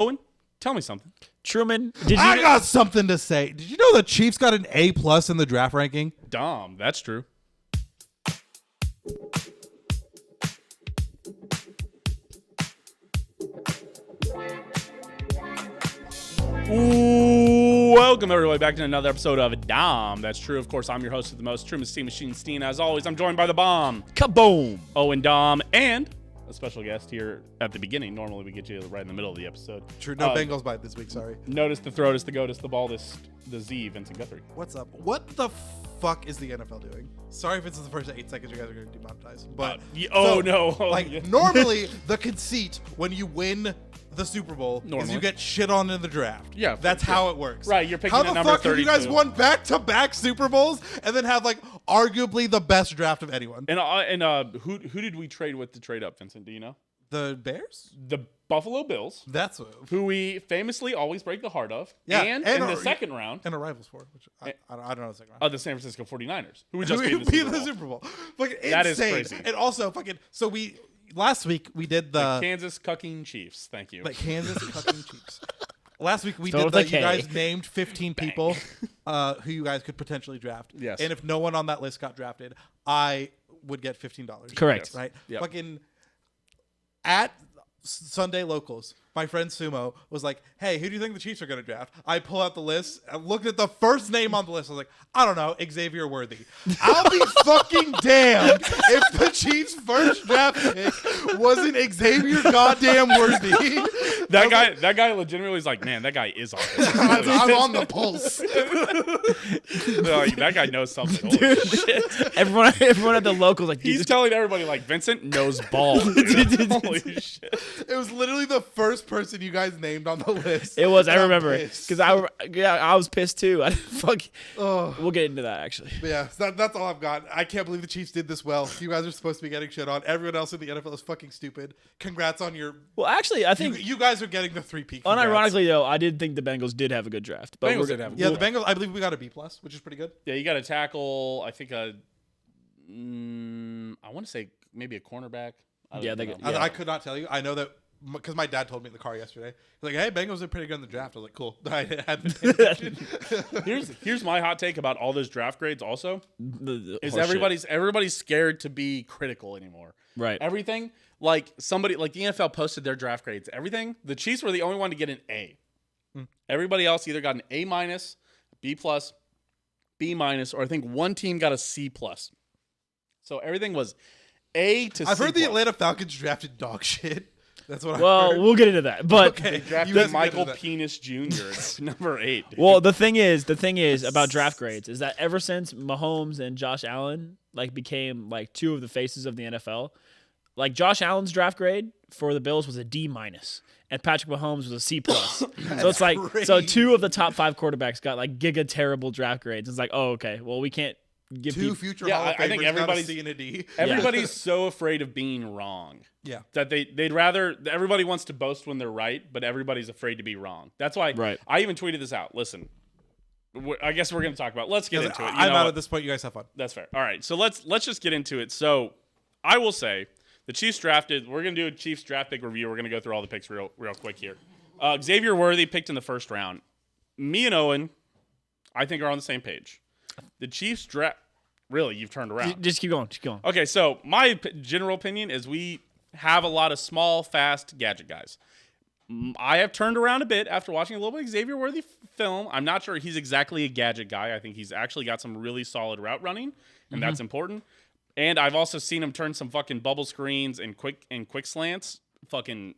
Owen, tell me something. Truman, I got something to say. Did you know the Chiefs got an A+ in the draft ranking? Dahm, that's true. Ooh, welcome everybody back to another episode of Dahm. That's true. Of course, I'm your host of the most, Truman Steam Machine Steen. As always, I'm joined by the bomb, kaboom, Owen Dahm, and a special guest here at the beginning. Normally, we get you right in the middle of the episode. True. No Bengals bite this week. Sorry. Notice the throat is the goat is the ball. The Z, Vincent Guthrie. What's up? What the fuck is the NFL doing? Sorry if it's the first 8 seconds you guys are going to demonetize. But normally the conceit when you win the Super Bowl is you get shit on in the draft. Yeah, that's how it works. Right, you're picking how at the number fuck 32. have you guys won back-to-back Super Bowls and then have like arguably the best draft of anyone? And who did we trade with to trade up, Vincent? Do you know? The Bears? The Buffalo Bills. That's who we famously always break the heart of. Yeah, and in the second round. And a rivals for, which I don't know the second round. Oh, the San Francisco 49ers, who we just beat the Super Bowl. Fucking insane. That is crazy. And also so last week we did the Kansas Cucking Chiefs. Thank you. The Kansas Cucking Chiefs. Last week we did you guys named 15 people who you guys could potentially draft. Yes. And if no one on that list got drafted, I would get $15. Correct. Right? Yep. Fucking at Sunday Locals, my friend Sumo was like, hey, who do you think the Chiefs are going to draft? I pull out the list. I looked at the first name on the list. I was like, I don't know, Xavier Worthy. I'll be fucking damned if the Chiefs' first draft pick wasn't Xavier goddamn Worthy. That guy legitimately is like, man, that guy is on this. I'm on the pulse. That guy knows something. Dude, everyone at the locals like he's telling everybody like Vincent knows ball. Holy shit! It was literally the first person you guys named on the list. It was. I remember because I was pissed too. We'll get into that actually. Yeah, that's all I've got. I can't believe the Chiefs did this well. You guys are supposed to be getting shit on. Everyone else in the NFL is fucking stupid. Congrats on your. Well, actually, I think you guys are getting the 3-peat. Unironically, though, I did think the Bengals did have a good draft. But Bengals did have. The Bengals. I believe we got a B+, which is pretty good. Yeah, you got a tackle. I think I want to say maybe a cornerback. I could not tell you. I know that because my dad told me in the car yesterday. He's like, "Hey, Bengals are pretty good in the draft." I was like, "Cool." I hadn't paid attention. Here's my hot take about all those draft grades. Also, is horseshit. everybody's scared to be critical anymore. Right. Everything like somebody like the NFL posted their draft grades. Everything. The Chiefs were the only one to get an A. Everybody else either got an A-, B+, B-, or I think one team got a C+. So everything was A to C+. I've heard the Atlanta Falcons drafted dog shit. That's what I've heard. Well, we'll get into that. But they drafted Michael Penis Jr. It's number 8. Dude. Well, the thing is about draft grades is that ever since Mahomes and Josh Allen became two of the faces of the NFL, Josh Allen's draft grade for the Bills was a D-, and Patrick Mahomes was a C+. So it's crazy. So 2 of the top 5 quarterbacks got giga terrible draft grades. It's like, oh, okay, well we can't give 2 future Hall of Famers. I think everybody's got a C and a D. Everybody's so afraid of being wrong. Yeah. That they'd rather everybody wants to boast when they're right, but everybody's afraid to be wrong. That's why I even tweeted this out. Listen, I guess we're going to talk about. Let's get into it. I'm out at this point. You guys have fun. That's fair. All right, so let's just get into it. So I will say the Chiefs drafted. We're going to do a Chiefs draft pick review. We're going to go through all the picks real quick here. Xavier Worthy picked in the first round. Me and Owen, I think, are on the same page. The Chiefs draft. Really, you've turned around. Just keep going. Okay, so my general opinion is we have a lot of small, fast gadget guys. I have turned around a bit after watching a little bit of Xavier Worthy film. I'm not sure he's exactly a gadget guy. I think he's actually got some really solid route running, and that's important. And I've also seen him turn some fucking bubble screens and quick slants fucking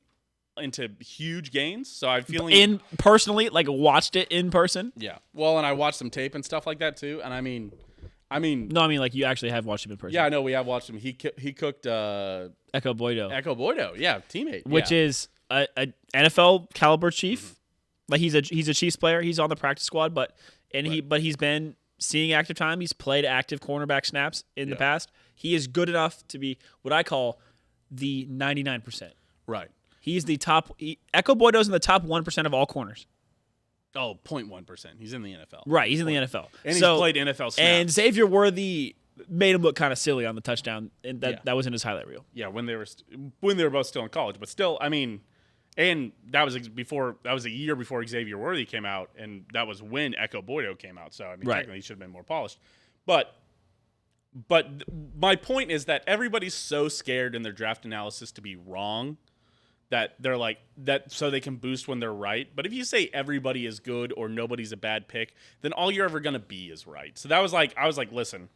into huge gains. So I'm feeling personally watched it in person. Yeah. Well, and I watched some tape and stuff like that too. And I mean, you actually have watched him in person. Yeah, I know we have watched him. He cooked Echo Boydo, yeah, teammate, which is a NFL caliber Chief. He's a Chiefs player. He's on the practice squad, but he's been seeing active time. He's played active cornerback snaps in the past. He is good enough to be what I call the 99%. Right. He's the top. Echo Boydo's in the top 1% of all corners. Oh, 0.1%. He's in the NFL. Right, he's in the NFL. And he's played NFL snaps. And Xavier Worthy made him look kind of silly on the touchdown, and that was in his highlight reel. Yeah, when they were both still in college, but still, I mean, And that was before. That was a year before Xavier Worthy came out, and that was when Echo Boydo came out. So I mean, technically, he should have been more polished. But my point is that everybody's so scared in their draft analysis to be wrong that they're like that, so they can boost when they're right. But if you say everybody is good or nobody's a bad pick, then all you're ever gonna be is right. So that was like, I was like, listen,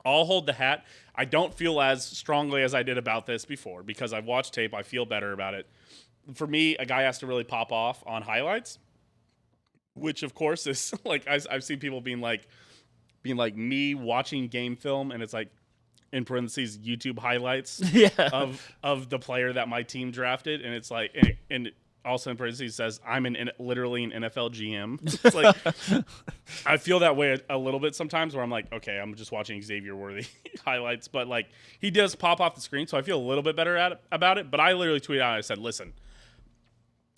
I'll hold the hat. I don't feel as strongly as I did about this before because I've watched tape. I feel better about it. For me, a guy has to really pop off on highlights, which of course is like I've seen people being like me watching game film, and it's like in parentheses YouTube highlights of the player that my team drafted, and it's like and also in parentheses says I'm literally an NFL GM. It's like I feel that way a little bit sometimes where I'm like, okay, I'm just watching Xavier Worthy highlights, but like he does pop off the screen, so I feel a little bit better about it. But I literally tweeted out, I said, listen,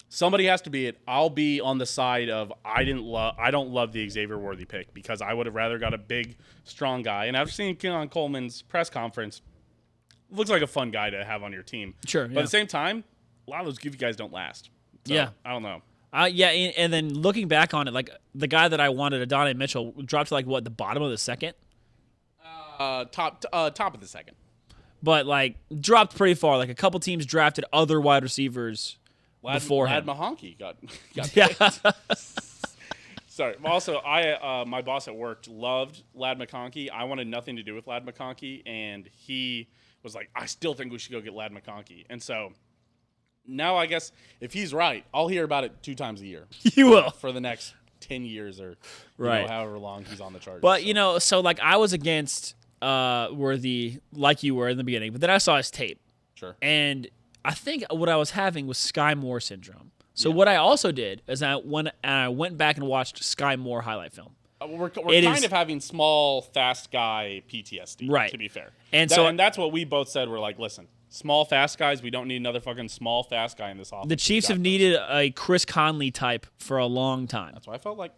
somebody has to be it. I'll be on the side of I don't love the Xavier Worthy pick because I would have rather got a big, strong guy. And after seeing Keon Coleman's press conference, looks like a fun guy to have on your team. Sure. But at the same time, a lot of those goofy guys don't last. So, Yeah. I don't know. And then looking back on it, like the guy that I wanted, Adonai Mitchell, dropped to like what, the bottom of the second? Top of the second. But like dropped pretty far. Like a couple teams drafted other wide receivers before him. Lad Mahonkey got Yeah. Sorry. Also, my boss at work loved Lad McConkey. I wanted nothing to do with Lad McConkey, and he was like, I still think we should go get Lad McConkey. And so now I guess if he's right, I'll hear about it 2 times a year. You will. For the next 10 years or right. however long he's on the Chargers. But, so like I was against Worthy like you were in the beginning, but then I saw his tape. Sure. And I think what I was having was Sky Moore syndrome. So what I also did is I went back and watched Sky Moore highlight film. We're kind of having small, fast guy PTSD, right? To be fair, and that's what we both said. We're like, listen, small, fast guys. We don't need another fucking small, fast guy in this offense. The Chiefs have needed a Chris Conley type for a long time. That's what I felt like.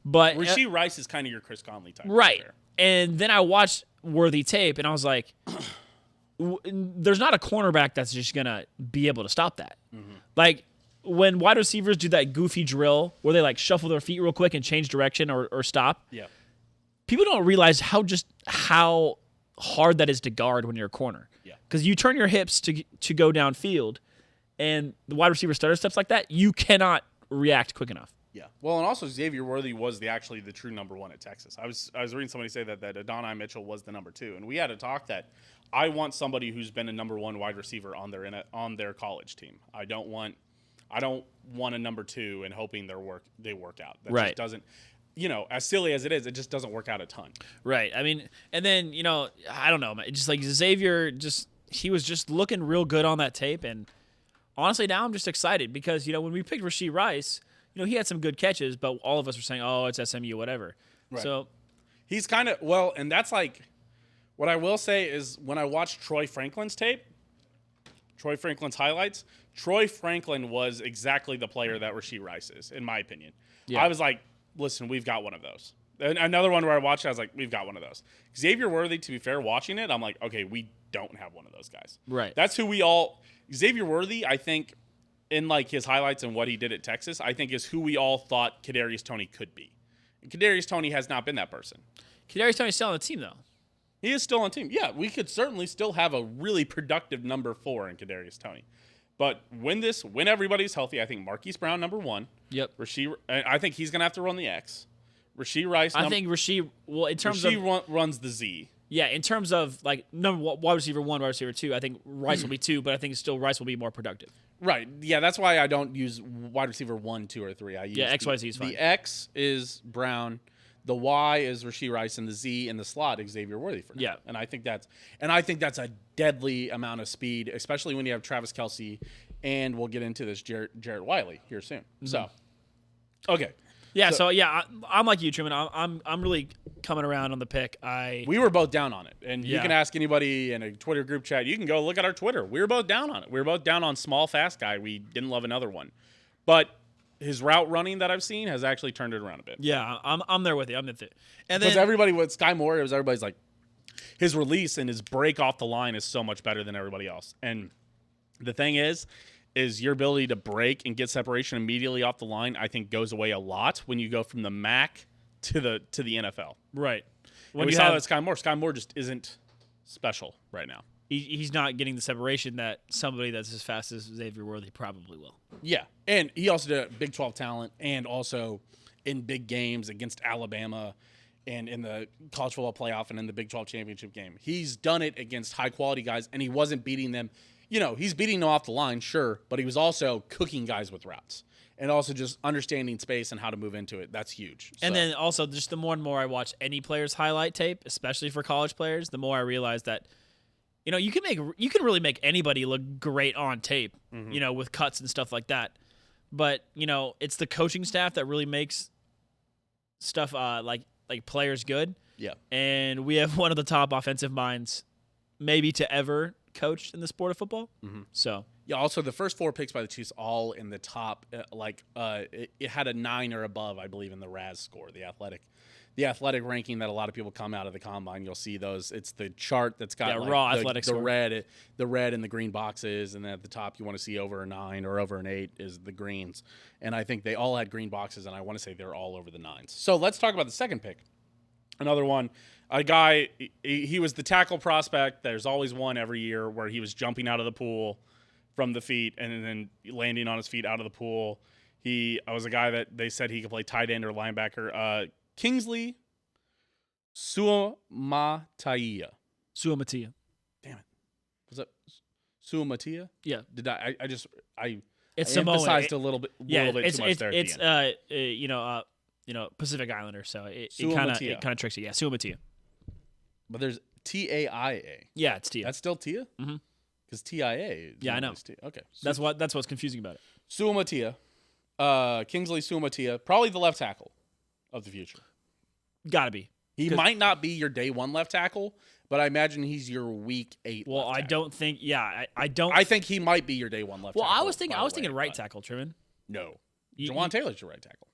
But Rasheed Rice is kind of your Chris Conley type, right? And then I watched Worthy tape, and I was like, there's not a cornerback that's just gonna be able to stop that. Mm-hmm. Like when wide receivers do that goofy drill where they like shuffle their feet real quick and change direction or stop. Yeah. People don't realize how hard that is to guard when you're a corner. Yeah. Because you turn your hips to go downfield, and the wide receiver stutter steps like that, you cannot react quick enough. Yeah. Well, and also Xavier Worthy was actually the true number 1 at Texas. I was reading somebody say that Adonai Mitchell was the number 2, and we had a talk that I want somebody who's been a number 1 wide receiver on their college team. I don't want a number 2 and hoping they work out. That right. just doesn't, as silly as it is, it just doesn't work out a ton. Right. I mean, and then, I don't know, just like Xavier, he was just looking real good on that tape. And honestly, now I'm just excited because, when we picked Rasheed Rice, he had some good catches, but all of us were saying, oh, it's SMU, whatever. Right. So he's kind of, and that's like, what I will say is when I watched Troy Franklin's tape, Troy Franklin's highlights, Troy Franklin was exactly the player that Rasheed Rice is, in my opinion. Yeah. I was like, listen, we've got one of those. And another one where I watched it, I was like, we've got one of those. Xavier Worthy, to be fair, watching it, I'm like, okay, we don't have one of those guys. Right. That's who Xavier Worthy, I think, in like his highlights and what he did at Texas, I think is who we all thought Kadarius Toney could be. And Kadarius Toney has not been that person. Kadarius Toney's still on the team, though. He is still on the team. Yeah, we could certainly still have a really productive number 4 in Kadarius Toney. But when everybody's healthy, I think Marquise Brown, number 1. Yep. I think he's going to have to run the X. Rasheed Rice. I think Rasheed, in terms of runs the Z. Yeah, in terms of like wide receiver 1, wide receiver 2, I think Rice will be 2, but I think still Rice will be more productive. Right. Yeah, that's why I don't use wide receiver 1, 2, or 3. I use XYZ is fine. The X is Brown, the Y is Rasheed Rice, and the Z in the slot Xavier Worthy for now. Yeah. And I think that's a deadly amount of speed, especially when you have Travis Kelce, and we'll get into this Jarrett Wiley here soon. Mm-hmm. So, okay. Yeah, so I'm like you, Truman. I'm really coming around on the pick. We were both down on it, and you can ask anybody in a Twitter group chat. You can go look at our Twitter. We were both down on it. We were both down on small, fast guy. We didn't love another one, but his route running that I've seen has actually turned it around a bit. Yeah, I'm there with you. I'm with it. And because everybody with Sky Moore, everybody's like, his release and his break off the line is so much better than everybody else. And the thing is is your ability to break and get separation immediately off the line. I think goes away a lot when you go from the MAC to the NFL. Right. When we saw that Sky Moore. Sky Moore just isn't special right now. He's not getting the separation that somebody that's as fast as Xavier Worthy probably will. Yeah, and he also did Big 12 talent, and also in big games against Alabama, and in the college football playoff, and in the Big 12 championship game. He's done it against high quality guys, and he wasn't beating them. He's beating them off the line, sure, but he was also cooking guys with routes, and also just understanding space and how to move into it. That's huge. And then also, just the more and more I watch any player's highlight tape, especially for college players, the more I realize that. You can really make anybody look great on tape, with cuts and stuff like that. But, it's the coaching staff that really makes stuff like players good. Yeah. And we have one of the top offensive minds maybe to ever coach in the sport of football. Mm-hmm. So, yeah, also the first 4 picks by the Chiefs all in the top it had a 9 or above, I believe, in the RAS score, the athletic ranking that a lot of people come out of the combine. You'll see those. It's the chart that's got raw athletic the score. the red and the green boxes, and then at the top you want to see over a 9 or over an 8 is the greens. And I think they all had green boxes, and I want to say they're all over the 9s. So let's talk about the second pick. Another one, a guy. He was the tackle prospect. There's always one every year where he was jumping out of the pool from the feet and then landing on his feet out of the pool. I was a guy that they said he could play tight end or linebacker. Kingsley Suamataia. Damn it. Was that Suamataia? Yeah. Did I It's emphasized Samoan. a little bit It's too much there. it's Pacific Islander, so it kind of tricks you. Yeah, Suamatia. But there's T-A-I-A. Yeah, it's Tia. That's still Tia? Mm-hmm. Because T-I-A. Yeah, I know. Okay. That's what's confusing about it. Suamatia. Kingsley Suamatia. Probably the left tackle of the future. Gotta be. He might not be your day 1 left tackle, but I imagine he's your week 8 Well, left I tackle. don't think. Yeah, I don't. I think he might be your day 1 left tackle. Well, I was thinking right tackle, Truman. No. Jawan Taylor's your right tackle.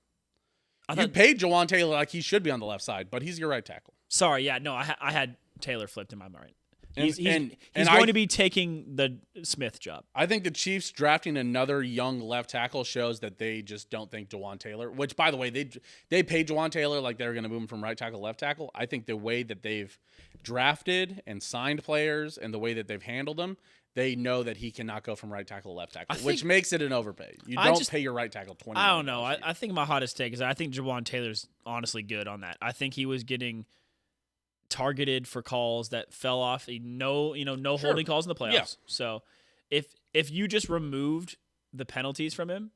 I You paid Jawan Taylor like he should be on the left side, but he's your right tackle. Sorry, yeah, no, I had Taylor flipped in my mind. He's And going to be taking the Smith job. I think the Chiefs drafting another young left tackle shows that they just don't think Jawan Taylor, which, by the way, they paid Jawan Taylor like they were going to move him from right tackle to left tackle. I think the way that they've drafted and signed players and the way that they've handled them, they know that he cannot go from right tackle to left tackle, which makes it an overpay. You don't pay your right tackle $20 million. I don't know. I think my hottest take is I think Jawan Taylor's honestly good on that. I think he was getting targeted for calls that fell off. No holding calls in the playoffs. Yeah. So if you just removed the penalties from him,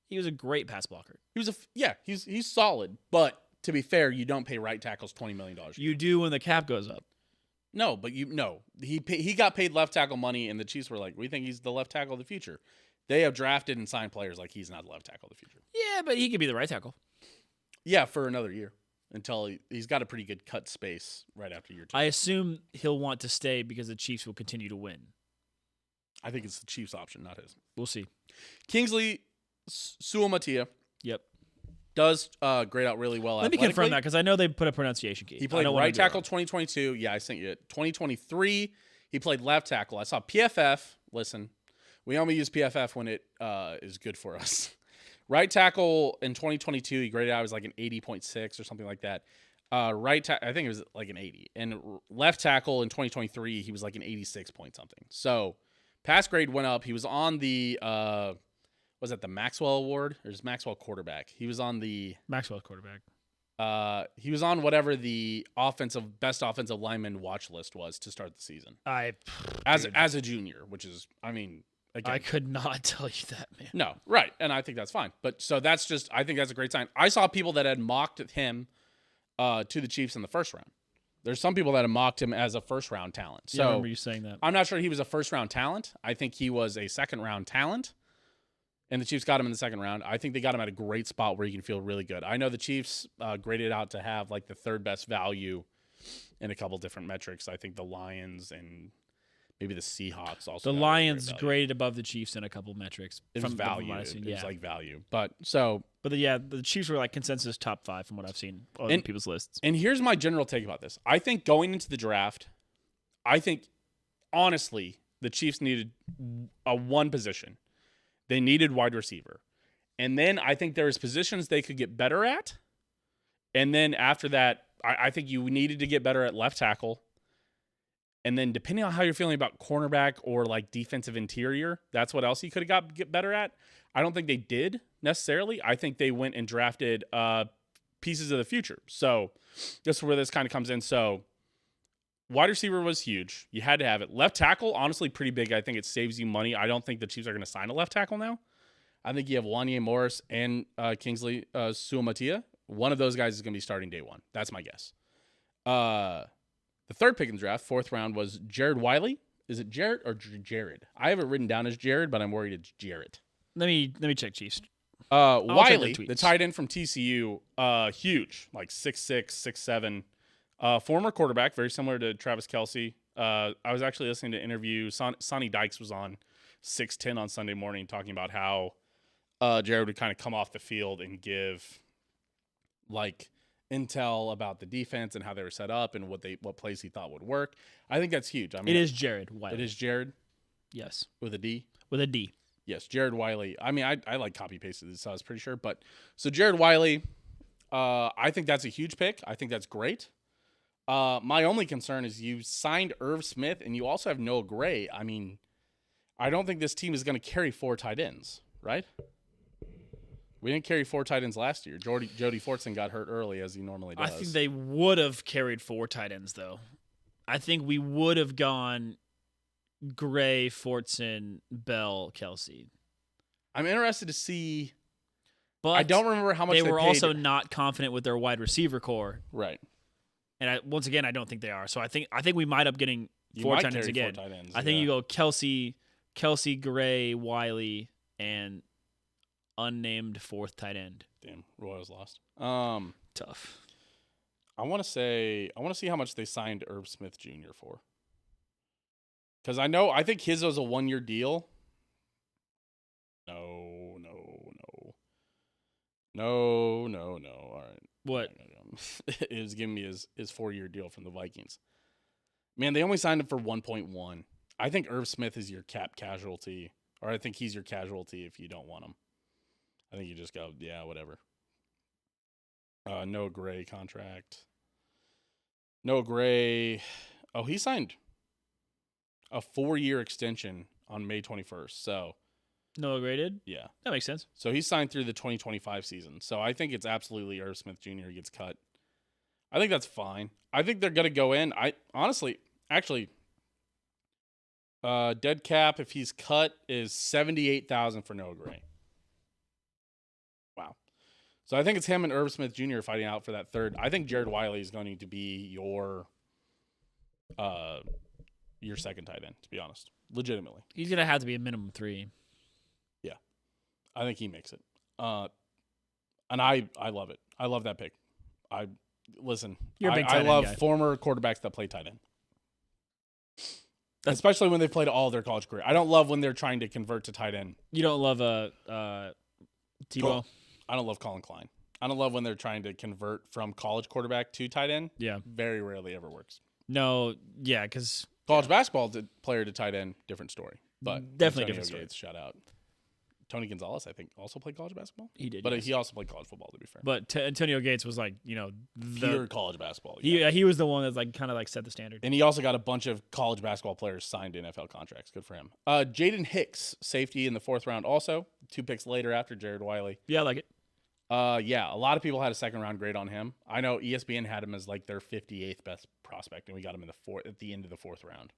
he was a great pass blocker. He's solid. But to be fair, you don't pay right tackles $20 million. You do when the cap goes up. No, but he got paid left tackle money, and the Chiefs were like, we think he's the left tackle of the future. They have drafted and signed players like he's not the left tackle of the future. Yeah, but he could be the right tackle. Yeah, for another year. Until he's got a pretty good cut space right after year 2. I assume he'll want to stay because the Chiefs will continue to win. I think it's the Chiefs' option, not his. We'll see. Kingsley Suamataia. Yep. Does grade out really well. Let me confirm that because I know they put a pronunciation key. He played right tackle 2022. Yeah, I sent you it. 2023, he played left tackle. I saw PFF. Listen, we only use PFF when it is good for us. Right tackle in 2022, he graded out as like an 80.6 or something like that. I think it was like an 80. And left tackle in 2023, he was like an 86 point something. So pass grade went up. He was on the was that the Maxwell Award? Or is Maxwell quarterback? He was on the Maxwell quarterback. He was on whatever the best offensive lineman watch list was to start the season. As a junior, which is, I mean. Again, I could not tell you that, man. No, right. And I think that's fine. But so I think that's a great sign. I saw people that had mocked him to the Chiefs in the first round. There's some people that have mocked him as a first round talent. So I remember you saying that. I'm not sure he was a first round talent. I think he was a second round talent. And the Chiefs got him in the second round. I think they got him at a great spot where he can feel really good. I know the Chiefs graded out to have like the third best value in a couple different metrics. I think the Lions and maybe the Seahawks also. The Lions graded above the Chiefs in a couple metrics. It was value. It was like value. But the Chiefs were like consensus top 5 from what I've seen on people's lists. And here's my general take about this. I think going into the draft, honestly, the Chiefs needed a one position. They needed wide receiver. And then I think there's positions they could get better at. And then after that, I think you needed to get better at left tackle. And then depending on how you're feeling about cornerback or like defensive interior, that's what else you could have get better at. I don't think they did necessarily. I think they went and drafted pieces of the future. So this is where this kind of comes in. So wide receiver was huge. You had to have it. Left tackle, honestly, pretty big. I think it saves you money. I don't think the Chiefs are going to sign a left tackle now. I think you have Wanye Morris and Kingsley Suamatia. One of those guys is going to be starting day one. That's my guess. The third pick in the draft, 4th round, was Jared Wiley. Is it Jarrett or Jared? I have it written down as Jared, but I'm worried it's Jarrett. Let me check Chiefs. Wiley, the tight end from TCU, huge, like 6'6", 6'7", former quarterback, very similar to Travis Kelce. I was actually listening to an interview. Sonny Dykes was on 6'10" on Sunday morning talking about how Jared would kind of come off the field and give like intel about the defense and how they were set up and what plays he thought would work. I think that's huge. I mean, It is Jared Wiley. It is Jared Yes. with a D. With a D. Yes, Jared Wiley. I mean, I like copy pasted this, so I was pretty sure. But so Jared Wiley, I think that's a huge pick. I think that's great. My only concern is you signed Irv Smith and you also have Noah Gray. I mean, I don't think this team is going to carry 4 tight ends, right? We didn't carry 4 tight ends last year. Jody Fortson got hurt early, as he normally does. I think they would have carried 4 tight ends, though. I think we would have gone Gray, Fortson, Bell, Kelce. I'm interested to see. But I don't remember how much they they were paid. also not confident with their wide receiver core. Right. And once again, I don't think they are. So I think we might up getting You 4 might tight ends carry again. 4 tight ends, I think yeah. you go Kelce, Gray, Wiley, and unnamed 4th tight end. Damn, Royals lost. Tough. I want to see how much they signed Irv Smith Jr. for. Because I think his was a 1-year deal. No. All right. What? It was giving me his 4-year deal from the Vikings. Man, they only signed him for 1.1. I think Irv Smith is your cap casualty, or I think he's your casualty if you don't want him. I think you just go, yeah, whatever. Noah Gray contract. Noah Gray. Oh, he signed a 4-year extension on May 21st. So, Noah Gray did? yeah. That makes sense. So he signed through the 2025 season. So I think it's absolutely Irv Smith Jr. gets cut. I think that's fine. I think they're going to go in. Dead cap, if he's cut, is $78,000 for Noah Gray. Wow. So I think it's him and Irv Smith Jr. fighting out for that third. I think Jared Wiley is going to be your second tight end, to be honest. Legitimately. He's going to have to be a minimum 3. Yeah. I think he makes it. And I love it. I love that pick. You're a big tight I end love guy. former quarterbacks that play tight end. Especially when they've played all their college career. I don't love when they're trying to convert to tight end. You don't love Tebow? I don't love Colin Klein. I don't love when they're trying to convert from college quarterback to tight end. Yeah. Very rarely ever works. No, yeah, because College basketball player to tight end, different story. But Definitely Antonio different story. Gates, shout out. Tony Gonzalez, I think, also played college basketball. he did. But yes. he also played college football, to be fair. But Antonio Gates was like, Pure college basketball. Yeah. he was the one that kind of set the standard. And he also got a bunch of college basketball players signed to NFL contracts. Good for him. Jaden Hicks, safety in the 4th round also. 2 picks later after Jared Wiley. Yeah, I like it. Yeah, a lot of people had a 2nd-round grade on him. I know ESPN had him as their 58th best prospect, and we got him at the end of the 4th round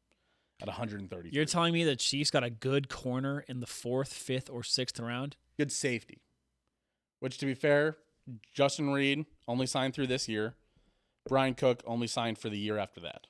at 130. You're telling me the Chiefs got a good corner in the 4th, 5th, or 6th round? Good safety. Which, to be fair, Justin Reed only signed through this year. Brian Cook only signed for the year after that.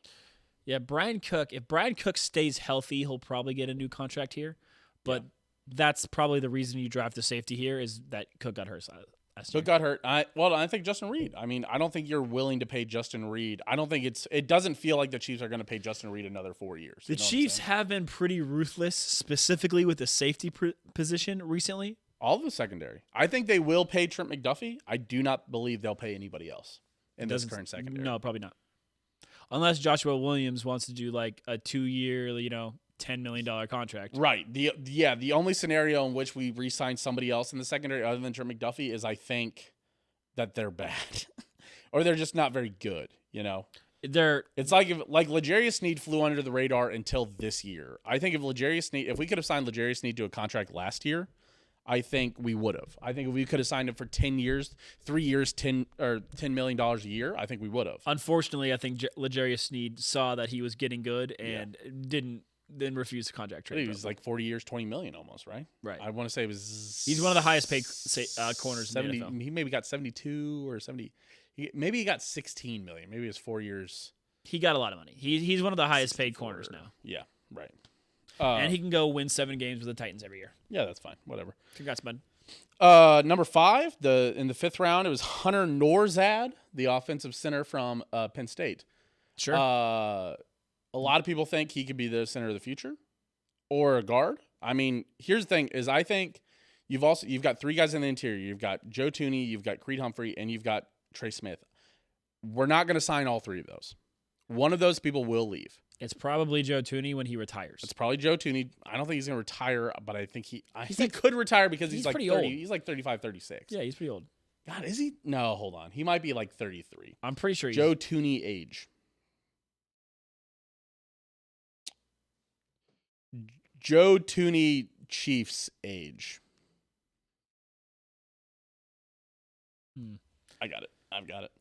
Yeah, Brian Cook. If Brian Cook stays healthy, he'll probably get a new contract here. But that's probably the reason you draft the safety here is that Cook got hurt last year. Cook got hurt. I think Justin Reed. I mean, I don't think you're willing to pay Justin Reed. I don't think it doesn't feel like the Chiefs are going to pay Justin Reed another 4 years. The Chiefs have been pretty ruthless, specifically with the safety position recently. All of the secondary. I think they will pay Trent McDuffie. I do not believe they'll pay anybody else in this current secondary. No, probably not. Unless Joshua Williams wants to do a 2-year, $10 million contract. Right. The only scenario in which we re-sign somebody else in the secondary other than Trent McDuffie is I think that they're bad or they're just not very good. It's like if L'Jarius Sneed flew under the radar until this year. I think if we could have signed L'Jarius Sneed to a contract last year, I think we would have. I think if we could have signed him for 10 years, 3 years, $10 million a year, I think we would have. Unfortunately, I think L'Jarius Sneed saw that he was getting good and didn't refuse the contract trade. He was like 40 years, $20 million almost, right? Right. I want to say it was. He's one of the highest paid corners 70, in the NFL. He maybe got 72 or 70. Maybe he got 16 million. Maybe it was 4 years. He got a lot of money. He's one of the highest paid corners now. Yeah, right. And he can go win 7 games with the Titans every year. Yeah, that's fine. Whatever. Congrats, bud. Number 5, in the 5th round, it was Hunter Norzad, the offensive center from Penn State. Sure. A lot of people think he could be the center of the future or a guard. I mean, here's the thing: is I think you've got 3 guys in the interior. You've got Joe Tooney, you've got Creed Humphrey, and you've got Trey Smith. We're not going to sign all 3 of those. One of those people will leave. It's probably Joe Tooney when he retires. It's probably Joe Tooney. I don't think he's going to retire, but I think he could retire because he's like pretty 30. old. He's like 35, 36. Yeah, he's pretty old. God, is he? No, hold on. He might be like 33. I'm pretty sure Joe Tooney age. Joe Tooney Chiefs age. I got it. I've got it.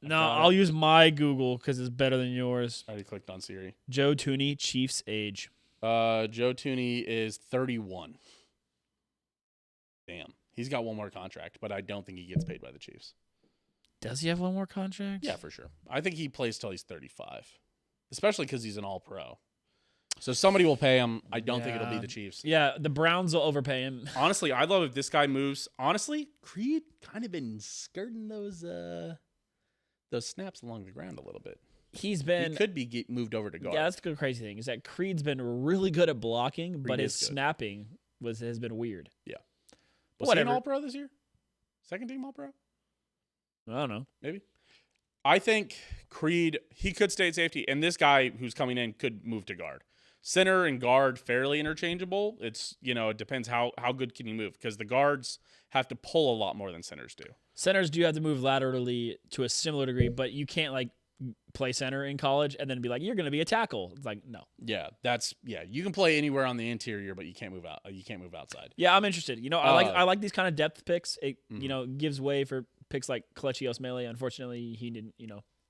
No, I'll use my Google because it's better than yours. I already clicked on Siri. Joe Tooney, Chiefs age. Joe Tooney is 31. Damn. He's got one more contract, but I don't think he gets paid by the Chiefs. Does he have one more contract? Yeah, for sure. I think he plays till he's 35, especially because he's an all-pro. So somebody will pay him. I don't think it'll be the Chiefs. Yeah, the Browns will overpay him. Honestly, I'd love if this guy moves. Honestly, Creed kind of been skirting those snaps along the ground a little bit. He could be moved over to guard. Yeah, that's the crazy thing is that Creed's been really good at blocking, but his snapping has been weird. Yeah. Was he an all-pro this year? Second team all-pro? I don't know. Maybe. I think Creed, he could stay at safety, and this guy who's coming in could move to guard. Center and guard fairly interchangeable. It's, it depends how good can you move because the guards have to pull a lot more than centers do. Centers do have to move laterally to a similar degree, but you can't play center in college and then be like, you're going to be a tackle. It's like, no. Yeah, you can play anywhere on the interior, but you can't move out. You can't move outside. Yeah, I'm interested. I like these kind of depth picks. It gives way for picks like Kelechi Osmele. Unfortunately, he didn't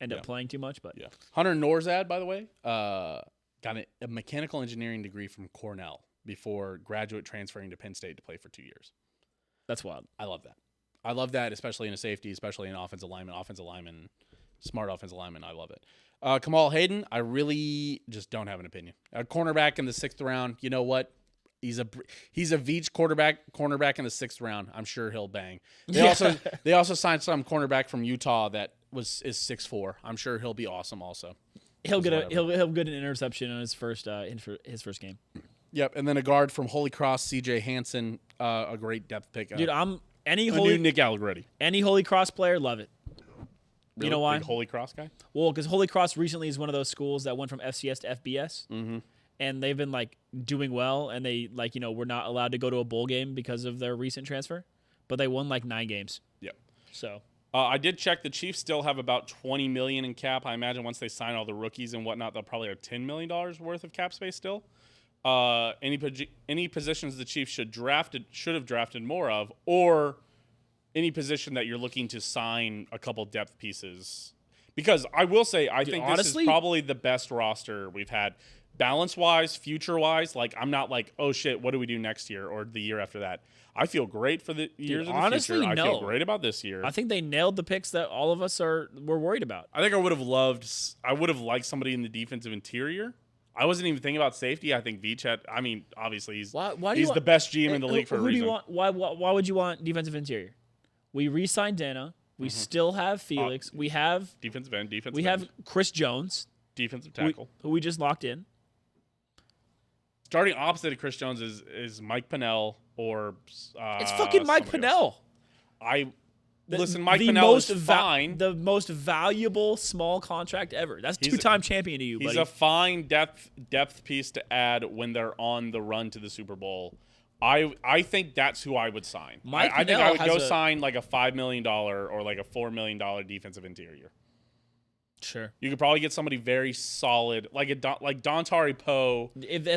end up playing too much. But yeah, Hunter Norzad, by the way, got a mechanical engineering degree from Cornell before graduate transferring to Penn State to play for 2 years. That's wild. I love that, especially in a safety, especially in offensive lineman, smart offensive lineman. I love it. Kamal Hayden, I really just don't have an opinion. A cornerback in the 6th round. You know what? He's a Veach cornerback in the 6th round. I'm sure he'll bang. They also signed some cornerback from Utah that is 6'4". I'm sure he'll be awesome. Also, he'll get an interception in his first game. Yep, and then a guard from Holy Cross, C.J. Hansen, a great depth pick. Dude, new Nick Allegretti. Any Holy Cross player, love it. Really? You know why? Big Holy Cross guy? Well, because Holy Cross recently is one of those schools that went from FCS to FBS, and they've been doing well, and they were not allowed to go to a bowl game because of their recent transfer, but they won 9 games. Yep. So I did check. The Chiefs still have about $20 million in cap. I imagine once they sign all the rookies and whatnot, they'll probably have $10 million worth of cap space still. Any positions the Chiefs should have drafted more of, or any position that you're looking to sign a couple depth pieces. Because I will say, I think this is probably the best roster we've had. Balance-wise, future-wise, I'm not oh, shit, what do we do next year or the year after that? I feel great for the years in the future. I feel great about this year. I think they nailed the picks that all of us were worried about. I think I would have liked somebody in the defensive interior. I wasn't even thinking about safety. I think Veach had. I mean, obviously he's the best GM in the league for a reason. Why would you want defensive interior? We re-signed Dana. We still have Felix. We have defensive end. We have Chris Jones, defensive tackle, who we just locked in. Starting opposite of Chris Jones is Mike Pennell or it's fucking Mike Pennell. Else. Listen, Mike Pennell is fine. The most valuable small contract ever. That's two-time champion to you, buddy. He's a fine depth piece to add when they're on the run to the Super Bowl. I think that's who I would sign. I think I would go sign like a $5 million or like a $4 million defensive interior. Sure. You could probably get somebody very solid, like Dontari Poe.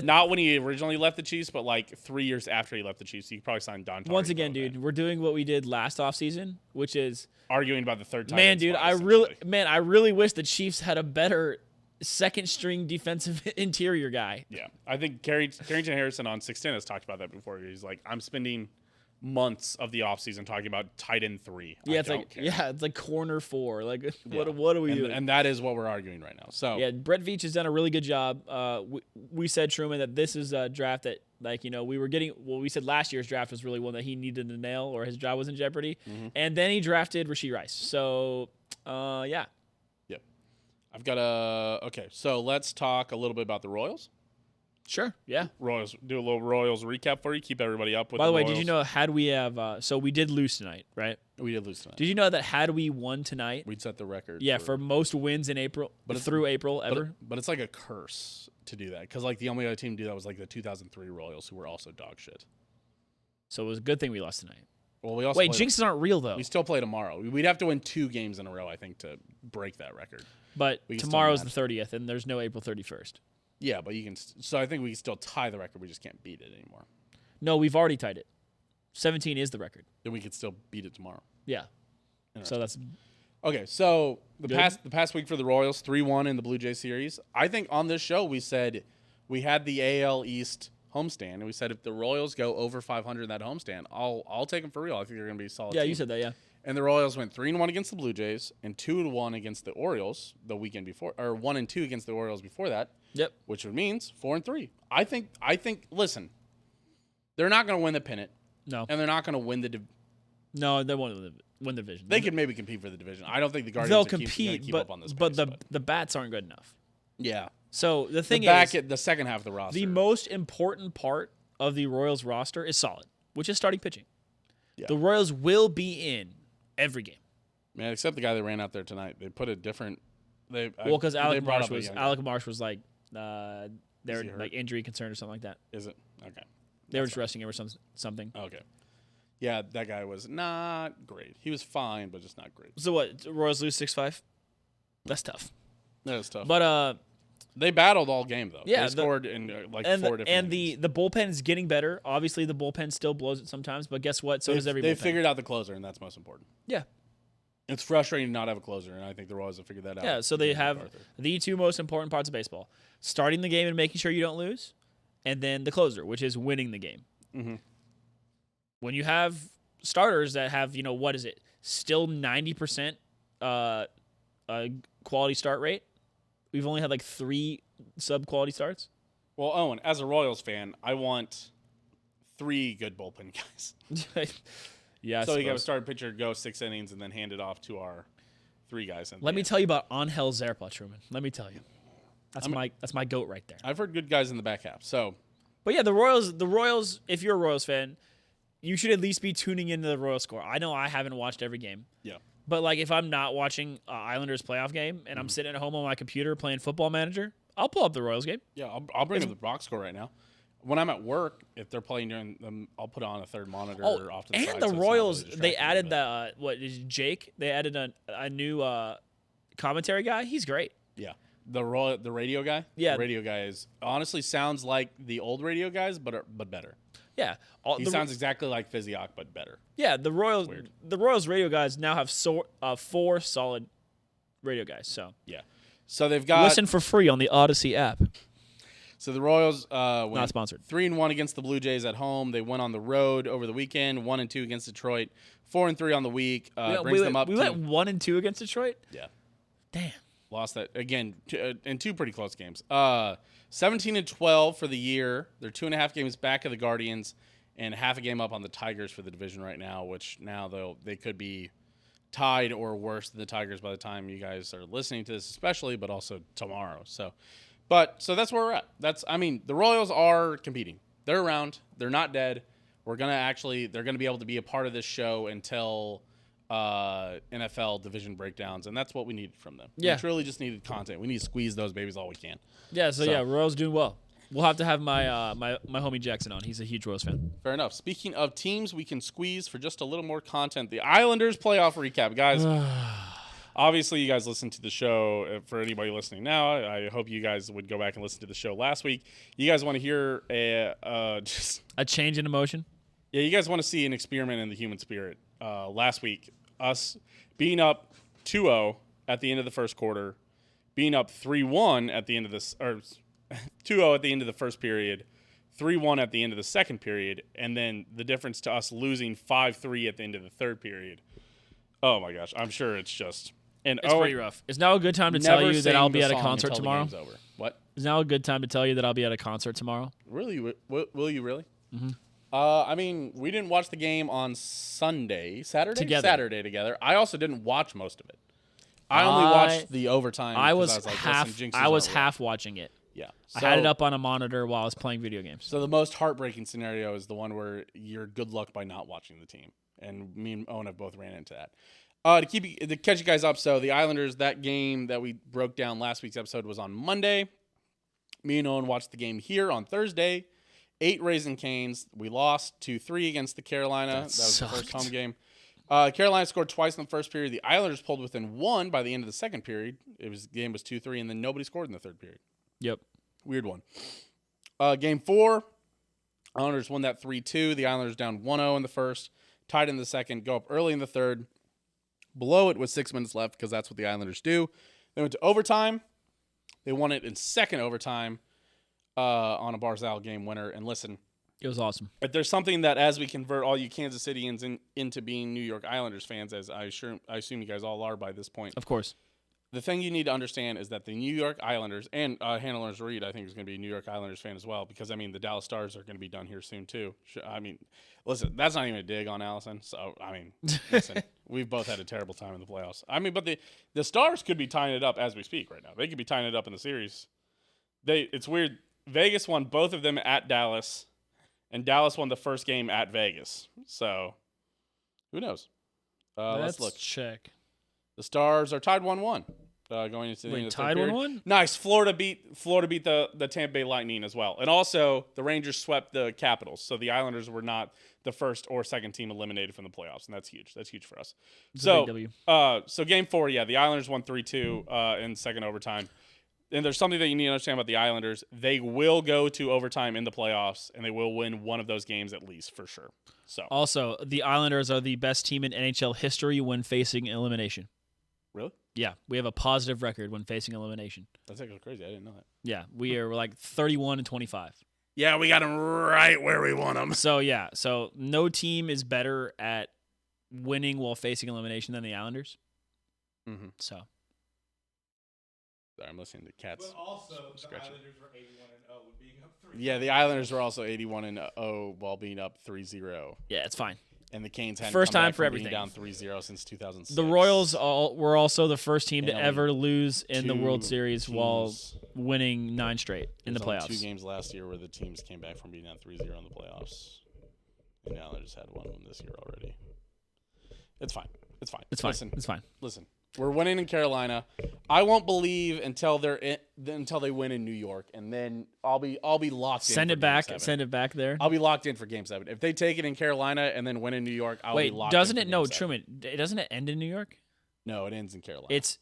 Not when he originally left the Chiefs, but like 3 years after he left the Chiefs. You could probably sign Dontari Once again, Poe, dude, man. we're doing what we did last offseason, which is arguing about the third time. Man, dude, I really wish the Chiefs had a better second string defensive interior guy. Yeah. I think Carrington Harrison on 610 has talked about that before. He's like, I'm spending months of the offseason talking about tight end 3. Yeah, it's like corner 4. Like what are we doing? And that is what we're arguing right now. So yeah, Brett Veach has done a really good job. We said, Truman, that this is a draft that, like, you know, we said last year's draft was really one that he needed to nail or his job was in jeopardy. Mm-hmm. And then he drafted Rashee Rice. So yeah. Yep. I've got okay, so let's talk a little bit about the Royals. Sure. Yeah. Royals. Do a little Royals recap for you. Keep everybody up with. By the way, Royals. Did you know had we have? So we did lose tonight, right? We did lose tonight. Did you know that had we won tonight, we'd set the record? Yeah, for most wins in April, through April ever. But it's like a curse to do that because like the only other team to do that was like the 2003 Royals, who were also dog shit. So it was a good thing we lost tonight. Well, we also jinxes aren't real though. We still play tomorrow. We'd have to win 2 games in a row, I think, to break that record. But tomorrow's the 30th, and there's no April 31st. Yeah, but you can. So I think we can still tie the record. We just can't beat it anymore. No, we've already tied it. 17 is the record. Then we could still beat it tomorrow. Yeah. So that's okay. So the past week for the Royals, 3-1 in the Blue Jay series. I think on this show we said we had the AL East homestand, and we said if the Royals go over 500 in that homestand, I'll take them for real. I think they're going to be a solid. Yeah, team. You said that. Yeah. And the Royals went 3-1 against the Blue Jays and 2-1 against the Orioles the weekend before, or 1-2 against the Orioles before that. Yep. Which means 4-3. I think. Listen, they're not going to win the pennant. No. And they're not going to win the. No, they won't win the division. They could maybe compete for the division. I don't think the Guardians. They'll compete, keep up on this. But the bats aren't good enough. Yeah. So the thing is, at the second half of the roster, the most important part of the Royals roster is solid, which is starting pitching. Yeah. The Royals will be in every game. Man, except the guy that ran out there tonight. They put a different. Because Alec Marsh was like they were like injury concern or something like that. Is it? Okay. They were just resting him or something. Okay. Yeah, that guy was not great. He was fine, but just not great. So what? Royals lose 6-5? That's tough. That is tough. But they battled all game though. Yeah, they scored in 4 different. And the bullpen is getting better. Obviously, the bullpen still blows it sometimes, but guess what? So does every bullpen. They figured out the closer, and that's most important. Yeah. It's frustrating to not have a closer, and I think the Royals have figured that out. Yeah, so they have the 2 most important parts of baseball: starting the game and making sure you don't lose, and then the closer, which is winning the game. Mm-hmm. When you have starters that have, still 90% quality start rate. We've only had like 3 sub-quality starts. Well, Owen, as a Royals fan, I want 3 good bullpen guys. Yeah. So you got a starting pitcher, go 6 innings, and then hand it off to our 3 guys. Let me tell you about Angel Zerpa, Truman. Let me tell you. That's my goat right there. I've heard good guys in the back half. So, but yeah, the Royals. If you're a Royals fan, you should at least be tuning into the Royals score. I know I haven't watched every game. Yeah. But like, if I'm not watching Islanders playoff game and I'm sitting at home on my computer playing Football Manager, I'll pull up the Royals game. Yeah, I'll bring up the box score right now. When I'm at work, if they're playing during them, I'll put on a third monitor off to the side. And the Royals, they added Jake? They added a new commentary guy. He's great. Yeah. The radio guy? Yeah. The radio guy honestly sounds like the old radio guys, but better. Yeah. He sounds exactly like Physioc, but better. Yeah, the Royals radio guys now have 4 solid radio guys. So yeah. So they've got listen for free on the Odyssey app. So the Royals not sponsored. 3-1 against the Blue Jays at home. They went on the road over the weekend, 1-2 against Detroit, 4-3 on the week. Brings them up. We went 1-2 against Detroit. Yeah. Damn. Lost that again in 2 pretty close games. 17-12 for the year. They're 2.5 games back of the Guardians and half a game up on the Tigers for the division right now, which now they could be tied or worse than the Tigers by the time you guys are listening to this, especially, but also tomorrow. So that's where we're at. The Royals are competing. They're around. They're not dead. They're gonna be able to be a part of this show until NFL division breakdowns, and that's what we needed from them. Yeah. We truly just needed content. We need to squeeze those babies all we can. Yeah, so Royals doing well. We'll have to have my my homie Jackson on. He's a huge Royals fan. Fair enough. Speaking of teams we can squeeze for just a little more content, the Islanders playoff recap. Guys, obviously you guys listened to the show. For anybody listening now, I hope you guys would go back and listen to the show last week. You guys want to hear just a change in emotion? Yeah, you guys want to see an experiment in the human spirit. Last week, us being up 2-0 at the end of the first quarter, being up 3-1 at the end of this, or 2-0 at the end of the first period, 3-1 at the end of the second period, and then the difference to us losing 5-3 at the end of the third period. Oh my gosh, I'm sure it's just it's pretty rough. Is now a good time to tell you that I'll be at a concert tomorrow? What? Is now a good time to tell you that I'll be at a concert tomorrow? Really? Will you really? Mm-hmm. I mean, we didn't watch the game on Saturday together. I also didn't watch most of it. I only watched the overtime. I was half half watching it. Yeah, I had it up on a monitor while I was playing video games. So the most heartbreaking scenario is the one where you're good luck by not watching the team, and me and Owen have both ran into that. To catch you guys up, so the Islanders, that game that we broke down last week's episode was on Monday. Me and Owen watched the game here on Thursday. 8 Raising Canes. We lost 2-3 against the Carolina. That was the first home game. Carolina scored twice in the first period. The Islanders pulled within 1 by the end of the second period. The game was 2-3, and then nobody scored in the third period. Yep. Weird one. Game 4, Islanders won that 3-2. The Islanders down 1-0 in the first, tied in the second, go up early in the third, blow it with 6 minutes left because that's what the Islanders do. They went to overtime. They won it in second overtime on a Barzal game winner. And listen, it was awesome. If there's something that as we convert all you Kansas Cityans into being New York Islanders fans, as I assume you guys all are by this point. Of course. The thing you need to understand is that the New York Islanders, and Hannah Lawrence Reed, I think, is going to be a New York Islanders fan as well, because, I mean, the Dallas Stars are going to be done here soon, too. I mean, listen, that's not even a dig on Allison. So, I mean, listen, we've both had a terrible time in the playoffs. I mean, but the Stars could be tying it up as we speak right now. They could be tying it up in the series. It's weird. Vegas won both of them at Dallas, and Dallas won the first game at Vegas. So, who knows? Let's look. Check. The Stars are tied 1-1 going into the end of the tied 1-1? Nice. Florida beat the Tampa Bay Lightning as well. And also, the Rangers swept the Capitals. So the Islanders were not the first or second team eliminated from the playoffs, and that's huge. That's huge for us. So game 4, the Islanders won 3-2 in second overtime. And there's something that you need to understand about the Islanders. They will go to overtime in the playoffs, and they will win one of those games at least for sure. So also, the Islanders are the best team in NHL history when facing elimination. Really? Yeah, we have a positive record when facing elimination. That's actually crazy. I didn't know that. Yeah, we're like 31-25. Yeah, we got them right where we want them. So no team is better at winning while facing elimination than the Islanders. Mm-hmm. So. Sorry, I'm listening to cats. But also, the Islanders were 81-0 with being up 3-0. Yeah, the Islanders were also 81-0 while being up 3-0. Yeah, it's fine. And the Canes hadn't first come time back for from everything. Being down 3-0 since 2006. The Royals were also the first team to ever lose in the World Series while winning 9 straight in the playoffs. 2 games last year where the teams came back from being down 3-0 in the playoffs. And the Islanders had one of them this year already. It's fine. It's fine. It's fine. It's fine. Listen. We're winning in Carolina. I won't believe until they win in New York, and then I'll be locked in. Send it back there. I'll be locked in for Game 7. If they take it in Carolina and then win in New York, I'll be locked in. Doesn't it? No, 7. Truman. Doesn't it end in New York? No, it ends in Carolina. It's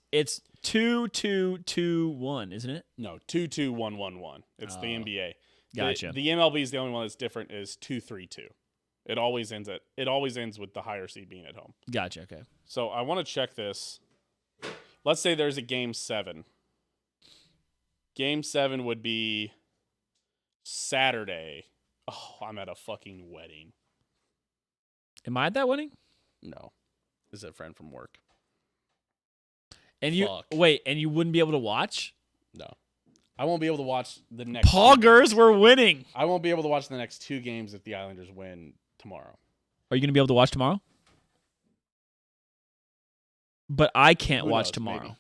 2-2-2-1, isn't it? No, 2-2-1-1-1. It's the NBA. Gotcha. The MLB is the only one that's different. Is 2-3-2. It always ends with the higher seed being at home. Gotcha. Okay. So I want to check this. Let's say there's a Game 7. Game 7 would be Saturday. Oh, I'm at a fucking wedding. Am I at that wedding? No. This is a friend from work. And you wouldn't be able to watch? No. I won't be able to watch the next Poggers, we're winning. I won't be able to watch the next 2 games if the Islanders win tomorrow. Are you going to be able to watch tomorrow? But I can't watch tomorrow. Maybe.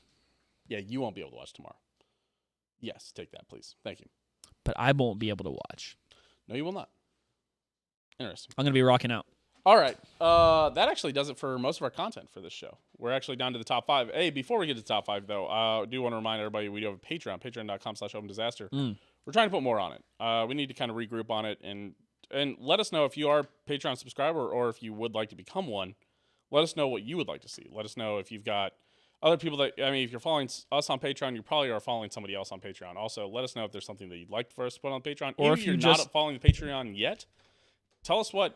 Yeah, you won't be able to watch tomorrow. Yes, take that, please. Thank you. But I won't be able to watch. No, you will not. Interesting. I'm going to be rocking out. All right. That actually does it for most of our content for this show. We're actually down to the top 5. Hey, before we get to the top 5, though, I do want to remind everybody we do have a Patreon, patreon.com/opendisaster. We're trying to put more on it. We need to kind of regroup on it and let us know if you are a Patreon subscriber or if you would like to become one. Let us know what you would like to see. Let us know if you've got other people that, I mean, if you're following us on Patreon, you probably are following somebody else on Patreon. Also, let us know if there's something that you'd like for us to put on Patreon. Or Even if you're you not just following the Patreon yet, tell us what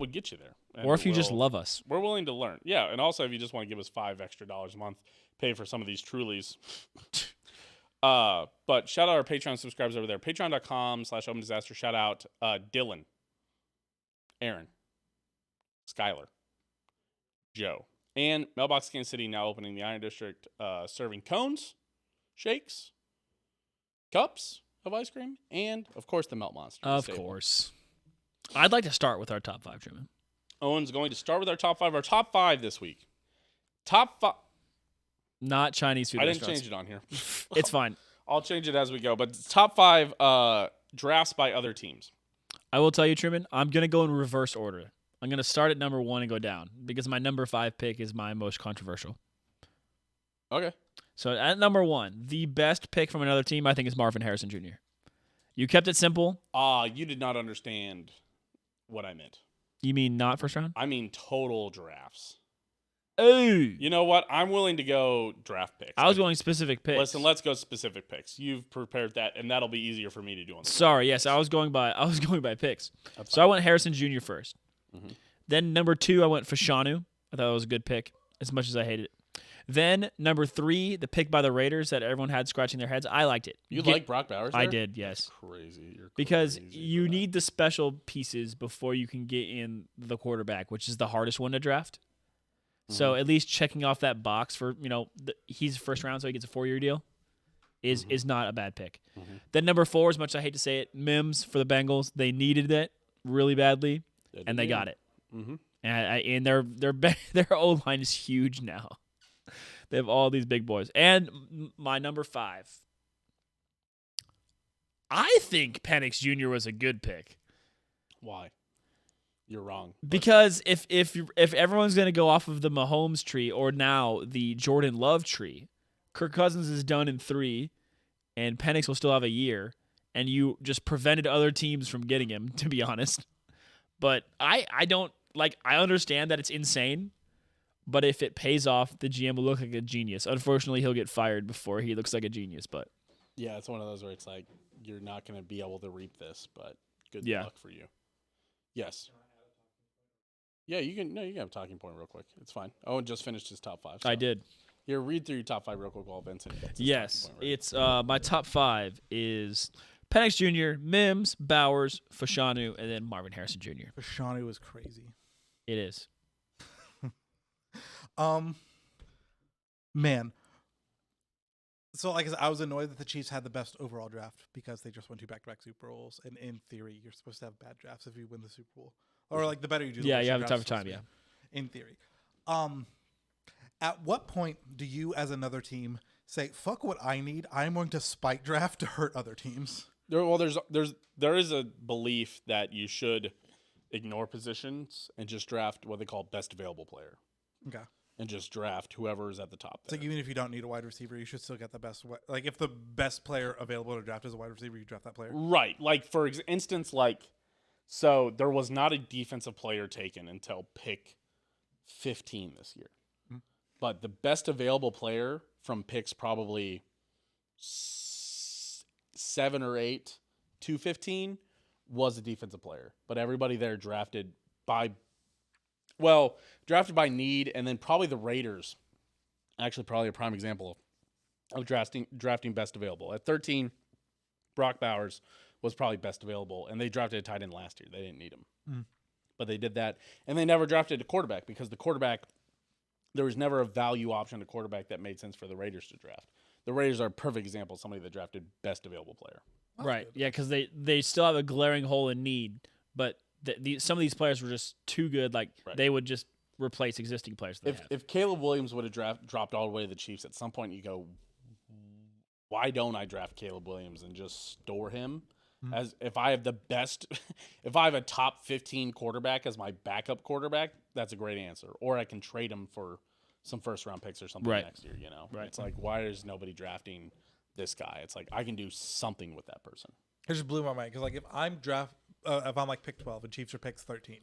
would get you there. And or if you just love us. we're willing to learn. Yeah, and also if you just want to give us $5 extra a month, pay for some of these Trulies. But shout out our Patreon subscribers over there. Patreon.com/opendisaster. Shout out Dylan, Aaron, Skylar, Joe, and Mailbox Kansas City now opening the Iron District, serving cones, shakes, cups of ice cream, and of course the Melt Monster. Of course. I'd like to start with our top 5, Truman. Owen's going to start with our top 5. Our top 5 this week. Top 5. Not Chinese food I didn't restaurants. change it on here. It's fine. I'll change it as we go. But top 5 drafts by other teams. I will tell you, Truman, I'm going to go in reverse order. I'm going to start at number 1 and go down because my number 5 pick is my most controversial. Okay. So at number 1, the best pick from another team, I think, is Marvin Harrison Jr. You kept it simple. You did not understand what I meant. You mean not first round? I mean total drafts. Oh. You know what? I'm willing to go draft picks. I was going specific picks. Listen, let's go specific picks. You've prepared that, and that'll be easier for me to do on the Sorry, yes, I was going by picks. That's So I went Harrison Jr. first. Mhm. Then number 2, I went Fashanu. I thought it was a good pick, as much as I hated it. Then number 3, the pick by the Raiders that everyone had scratching their heads. I liked it. You like Brock Bowers there? I did, yes. Crazy. You're Because crazy you for that. need the special pieces before you can get in the quarterback, which is the hardest one to draft. So at least checking off that box for, he's first round, so he gets a 4-year deal, is not a bad pick. Then number 4, as much as I hate to say it, Mims for the Bengals. They needed it really badly, and they got it. Mhm. And their O-line is huge now. They have all these big boys. And my number 5, I think Penix Jr. was a good pick. Why? You're wrong. Because if everyone's going to go off of the Mahomes tree or now the Jordan Love tree, Kirk Cousins is done in 3, and Penix will still have a year, and you just prevented other teams from getting him, to be honest. But I don't I understand that it's insane, but if it pays off, the GM will look like a genius. Unfortunately, he'll get fired before he looks like a genius. But yeah, it's one of those where it's like you're not going to be able to reap this, but good luck for you. Yes. Yeah, you can have a talking point real quick. It's fine. Owen just finished his top 5. So. I did. Here, read through your top 5 real quick while Vincent gets his Yes, talking point ready. it's my top 5 is Penix Jr., Mims, Bowers, Fashanu, and then Marvin Harrison Jr. Fashanu was crazy. It is. Man. So, like I said, I was annoyed that the Chiefs had the best overall draft because they just won 2 back-to-back Super Bowls. And in theory, you're supposed to have bad drafts if you win the Super Bowl. Or, like, the better you do the Yeah, worse you your have a draft's tougher time, supposed to be, in theory. At what point do you, as another team, say, fuck what I need, I'm going to spike draft to hurt other teams? There is a belief that you should ignore positions and just draft what they call best available player. Okay. And just draft whoever is at the top there. So even if you don't need a wide receiver, you should still get the best. Like if the best player available to draft is a wide receiver, you draft that player. Right. Like for instance, so there was not a defensive player taken until pick 15 this year. Mm-hmm. But the best available player from picks probably 7 or 8 to 15 was a defensive player. But everybody there drafted by need, and then probably the Raiders, actually probably a prime example of drafting best available. At 13, Brock Bowers was probably best available, and they drafted a tight end last year. They didn't need him. But they did that, and they never drafted a quarterback because there was never a value option at quarterback that made sense for the Raiders to draft. The Raiders are a perfect example of somebody that drafted best available player. Right. Yeah, because they still have a glaring hole in need, but some of these players were just too good. Like they would just replace existing players. If Caleb Williams would have dropped all the way to the Chiefs, at some point you go, why don't I draft Caleb Williams and just store him? As if I have the best, if I have a top 15 quarterback as my backup quarterback, that's a great answer. Or I can trade him for some first round picks or something Right. next year. You know, Right. It's like, why is nobody drafting this guy? It's like I can do something with that person. It just blew my mind because like if I'm like pick 12 and Chiefs are pick 13,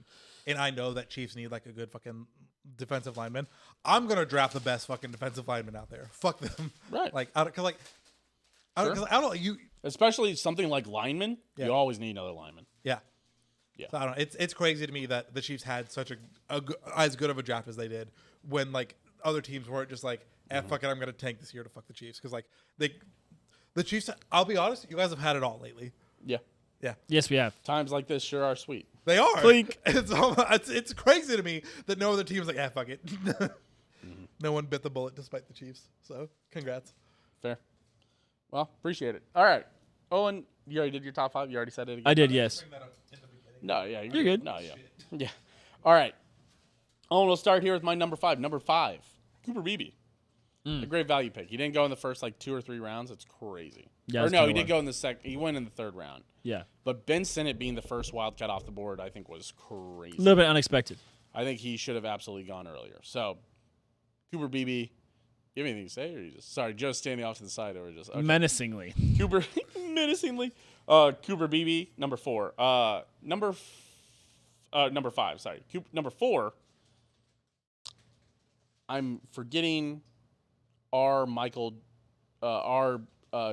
and I know that Chiefs need like a good fucking defensive lineman, I'm gonna draft the best fucking defensive lineman out there. Fuck them, Right. Like, because like, I don't you. Especially something like linemen, Yeah. you always need another lineman. Yeah. Yeah. So I don't know. It's crazy to me that the Chiefs had such as good of a draft as they did when like other teams weren't just like, fuck it, I'm gonna tank this year to fuck the Chiefs because like the Chiefs. I'll be honest, you guys have had it all lately. Yeah. Yeah, Yes, we have. Times like this sure are sweet. they are. Clink. It's crazy to me that no other team's like, fuck it. No one bit the bullet despite the Chiefs. So congrats. Fair. Well, appreciate it. All right. Owen, you already did your top 5? You already said it again? I did, yes. No, yeah. You're good. No, yeah. Yeah. All right. Owen, we'll start here with my number 5. Number 5, Cooper Beebe. A great value pick. He didn't go in the first like 2 or 3 rounds. It's crazy. Yeah, or that's no, kinda he did wild. go in the second. He went in the 3rd round. Yeah. But Ben Sinnott being the first Wildcat off the board, I think was crazy. A little bit unexpected. I think he should have absolutely gone earlier. So, Cooper Beebe, you have anything to say? Or you just sorry, Joe's standing off to the side, or just okay. Menacingly. Cooper menacingly. Cooper Beebe, number 4. Number 5. Sorry, number 4. I'm forgetting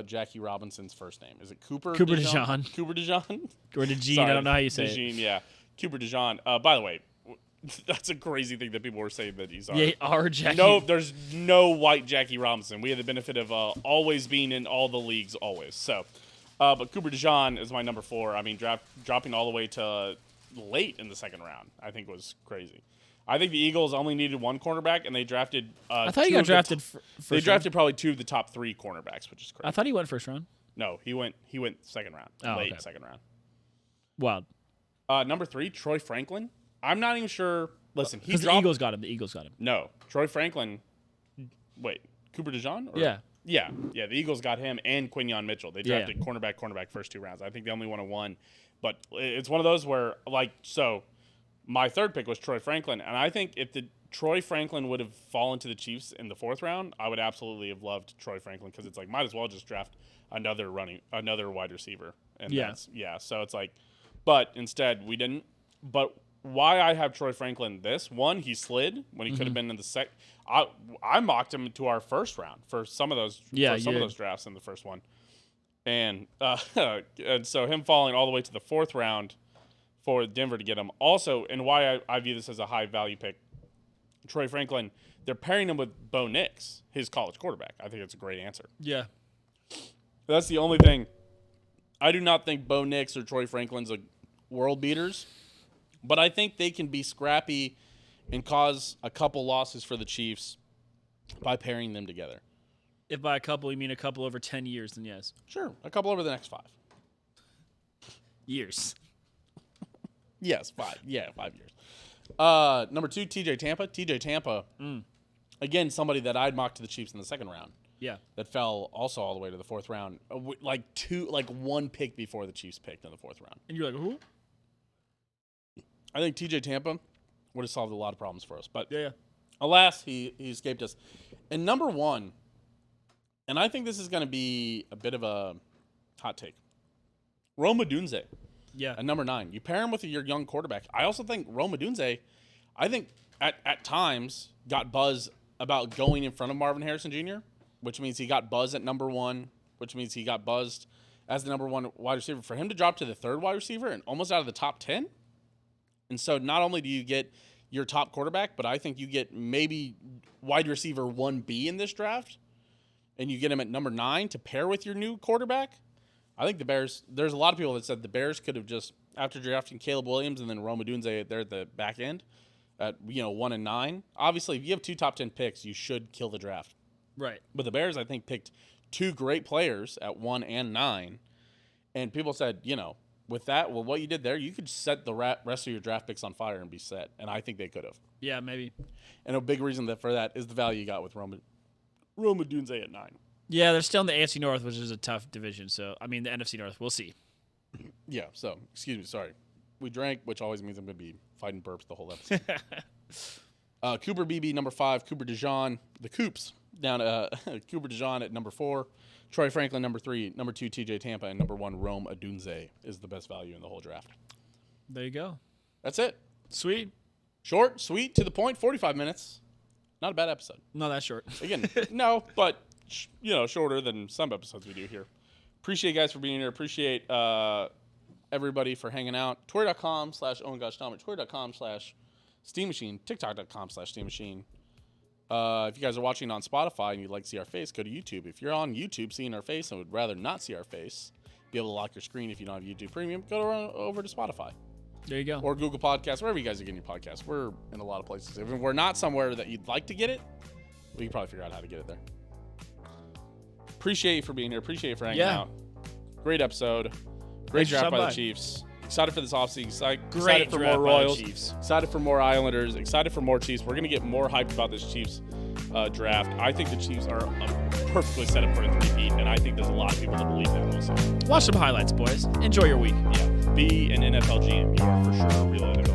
Jackie Robinson's first name. Is it Cooper? Cooper DeJean? DeJean. Cooper DeJean? Or DeJean, Sorry, I don't know how you say it. DeJean, yeah. Cooper DeJean. By the way, that's a crazy thing that people were saying that he's Yeah, our Jackie. No, there's no white Jackie Robinson. We had the benefit of always being in all the leagues, always. So, but Cooper DeJean is my number 4. I mean, dropping all the way to late in the 2nd round, I think was crazy. I think the Eagles only needed one cornerback, and they drafted. I thought he got drafted They drafted probably 2 of the top 3 cornerbacks, which is crazy. I thought he went first round. No, he went 2nd round, late okay. 2nd round. Wild. Number 3, Troy Franklin. I'm not even sure. Listen, he Because dropped. the Eagles got him. The Eagles got him. No, Troy Franklin. Wait, Cooper DeJean? Yeah. Yeah. The Eagles got him and Quinyon Mitchell. They Yeah, drafted cornerback first 2 rounds. I think they only won a 1, but it's one of those where my 3rd pick was Troy Franklin, and I think if the Troy Franklin would have fallen to the Chiefs in the 4th round, I would absolutely have loved Troy Franklin because it's like might as well just draft another wide receiver. And so it's like, but instead we didn't. But why I have Troy Franklin one, he slid when he could have been in the second. I mocked him to our 1st round for some of those of those drafts in the first one. And and so him falling all the way to the 4th round for Denver to get him. Also, and why I view this as a high value pick, Troy Franklin, they're pairing him with Bo Nix, his college quarterback. I think it's a great answer. Yeah. That's the only thing. I do not think Bo Nix or Troy Franklin's world beaters, but I think they can be scrappy and cause a couple losses for the Chiefs by pairing them together. If by a couple you mean a couple over 10 years, then yes. Sure, a couple over the next 5. Years. Yes, 5. Yeah, 5 years. Number 2, TJ Tampa. TJ Tampa, again, somebody that I'd mocked to the Chiefs in the 2nd round. Yeah. That fell also all the way to the 4th round. One pick before the Chiefs picked in the 4th round. And you're like, who? I think TJ Tampa would have solved a lot of problems for us. But Yeah. alas, he escaped us. And number 1, and I think this is going to be a bit of a hot take, Rome Odunze. Yeah. At number 9. You pair him with your young quarterback. I also think Rome Odunze, at times, got buzz about going in front of Marvin Harrison Jr., which means he got buzz at number 1, which means he got buzzed as the number 1 wide receiver. For him to drop to the 3rd wide receiver and almost out of the top 10, and so not only do you get your top quarterback, but I think you get maybe wide receiver 1B in this draft, and you get him at number 9 to pair with your new quarterback. I think the Bears, there's a lot of people that said the Bears could have just, after drafting Caleb Williams and then Rome Odunze there at the back end, at 1 and 9. Obviously, if you have 2 top 10 picks, you should kill the draft. Right. But the Bears, I think, picked 2 great players at 1 and 9. And people said, with what you did there, you could set the rest of your draft picks on fire and be set. And I think they could have. Yeah, maybe. And a big reason for that is the value you got with Rome Odunze at 9. Yeah, they're still in the AFC North, which is a tough division. So, I mean, the NFC North, we'll see. Yeah, so, excuse me, sorry. We drank, which always means I'm going to be fighting burps the whole episode. Cooper Beebe, number 5. Cooper DeJean, the Coops, down to Cooper DeJean at number 4. Troy Franklin, number 3. Number 2, TJ Tampa. And number 1, Rome Odunze is the best value in the whole draft. There you go. That's it. Sweet. Short, sweet, to the point, 45 minutes. Not a bad episode. Not that short. Again, no, but, shorter than some episodes we do here. Appreciate you guys for being here. Appreciate everybody for hanging out. Twitter.com/OwenGoshDahm, Twitter.com/Steam Machine, TikTok.com/Steam Machine. If you guys are watching on Spotify and you'd like to see our face, go to YouTube. If you're on YouTube seeing our face and would rather not see our face, be able to lock your screen if you don't have YouTube Premium, go over to Spotify. There you go. Or Google Podcasts, wherever you guys are getting your podcasts. We're in a lot of places. If we're not somewhere that you'd like to get it, we can probably figure out how to get it there. Appreciate you for being here. Appreciate you for hanging out. Great episode. Great draft by the Chiefs. Excited for this offseason. Excited for more Royals. Excited for more Islanders. Excited for more Chiefs. We're going to get more hyped about this Chiefs draft. I think the Chiefs are perfectly set up for a 3-peat, and I think there's a lot of people that believe that also. Watch some highlights, boys. Enjoy your week. Yeah. Be an NFL GM. You are for sure a real NFL